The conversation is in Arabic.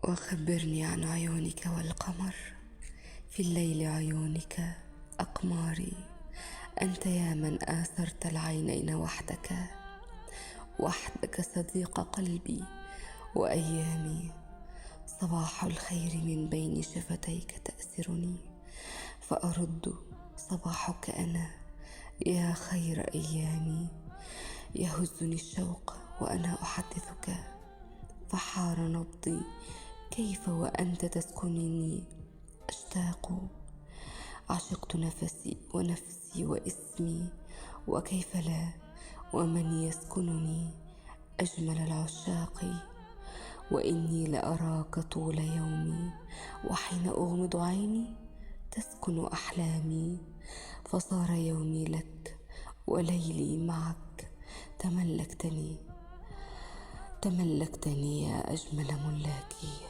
وخبرني عن عيونك والقمر، في الليل عيونك أقماري. أنت يا من آثرت العينين وحدك، وحدك صديق قلبي وأيامي. صباح الخير من بين شفتيك تأسرني، فأرد صباحك أنا يا خير أيامي. يهزني الشوق وأنا أحدثك، فحار نبضي كيف وأنت تسكنني. أشتاق، عشقت نفسي ونفسي واسمي، وكيف لا ومن يسكنني أجمل العشاق. وإني لأراك طول يومي، وحين أغمض عيني تسكن أحلامي. فصار يومي لك وليلي معك، تملكتني تملكتني يا أجمل ملاكي.